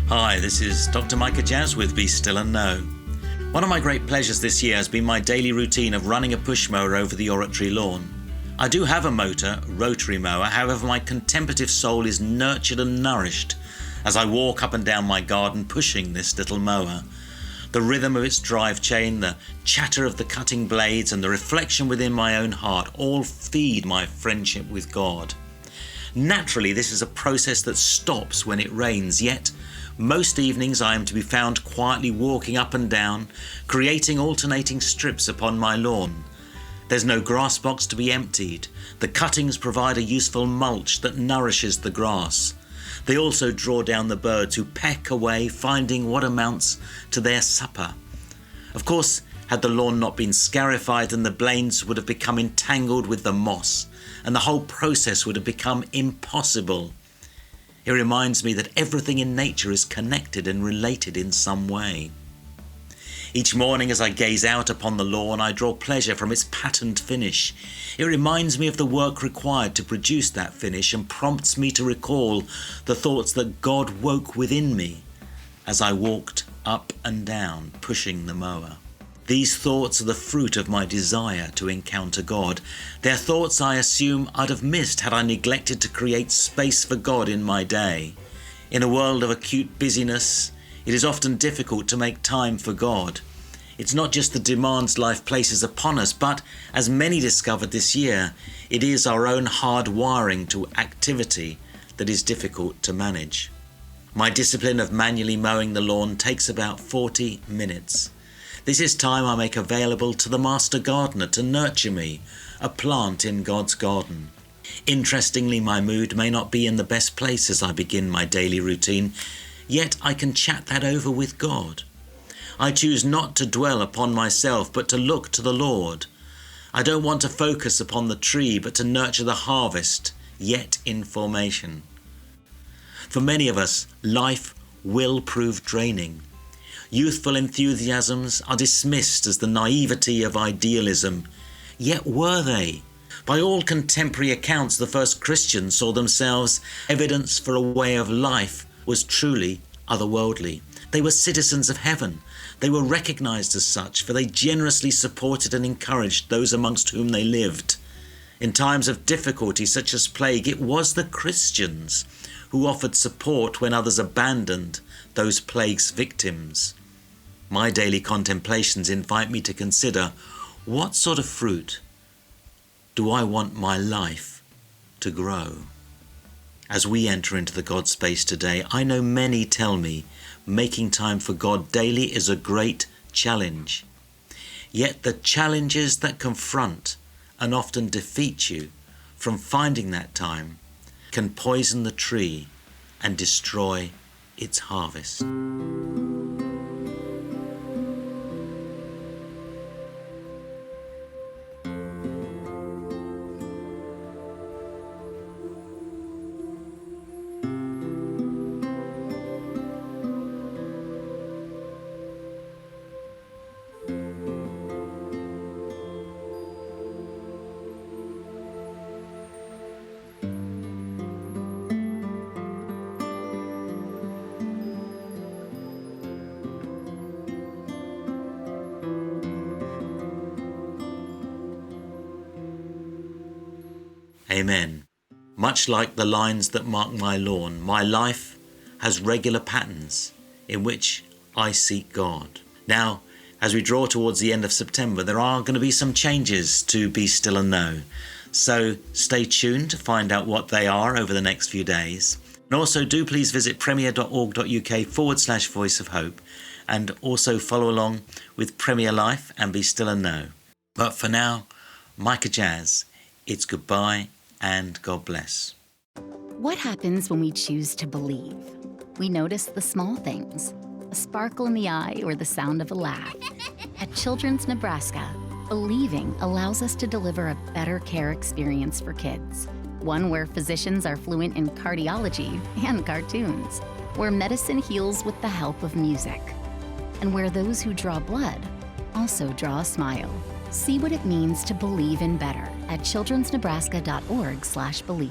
Hi, this is Dr. Micah Jazz with Be Still and Know. One of my great pleasures this year has been my daily routine of running a push mower over the oratory lawn. I do have a motor, rotary mower, however my contemplative soul is nurtured and nourished as I walk up and down my garden pushing this little mower. The rhythm of its drive chain, the chatter of the cutting blades and the reflection within my own heart all feed my friendship with God. Naturally, this is a process that stops when it rains, yet most evenings I am to be found quietly walking up and down, creating alternating strips upon my lawn. There's no grass box to be emptied. The cuttings provide a useful mulch that nourishes the grass. They also draw down the birds who peck away, finding what amounts to their supper. Of course, had the lawn not been scarified, then the blades would have become entangled with the moss, and the whole process would have become impossible. It reminds me that everything in nature is connected and related in some way. Each morning as I gaze out upon the lawn, I draw pleasure from its patterned finish. It reminds me of the work required to produce that finish and prompts me to recall the thoughts that God woke within me as I walked up and down, pushing the mower. These thoughts are the fruit of my desire to encounter God. They're thoughts I assume I'd have missed had I neglected to create space for God in my day. In a world of acute busyness, it is often difficult to make time for God. It's not just the demands life places upon us, but, as many discovered this year, it is our own hard wiring to activity that is difficult to manage. My discipline of manually mowing the lawn takes about 40 minutes. This is time I make available to the master gardener to nurture me, a plant in God's garden. Interestingly, my mood may not be in the best place as I begin my daily routine, yet I can chat that over with God. I choose not to dwell upon myself, but to look to the Lord. I don't want to focus upon the tree, but to nurture the harvest, yet in formation. For many of us, life will prove draining. Youthful enthusiasms are dismissed as the naivety of idealism. Yet were they? By all contemporary accounts, the first Christians saw themselves evidence for a way of life was truly otherworldly. They were citizens of heaven. They were recognized as such, for they generously supported and encouraged those amongst whom they lived. In times of difficulty such as plague, it was the Christians who offered support when others abandoned those plague's victims. My daily contemplations invite me to consider, what sort of fruit do I want my life to grow? As we enter into the God space today, I know many tell me making time for God daily is a great challenge. Yet the challenges that confront and often defeat you from finding that time can poison the tree and destroy its harvest. Amen. Much like the lines that mark my lawn, my life has regular patterns in which I seek God. Now, as we draw towards the end of September, there are going to be some changes to Be Still and Know. So stay tuned to find out what they are over the next few days. And also do please visit premier.org.uk/Voice of Hope and also follow along with Premier Life and Be Still and Know. But for now, Micah Jazz, it's goodbye and God bless. What happens when we choose to believe? We notice the small things, a sparkle in the eye or the sound of a laugh. At Children's Nebraska, believing allows us to deliver a better care experience for kids. One where physicians are fluent in cardiology and cartoons, where medicine heals with the help of music, and where those who draw blood also draw a smile. See what it means to believe in better at childrensnebraska.org/believe.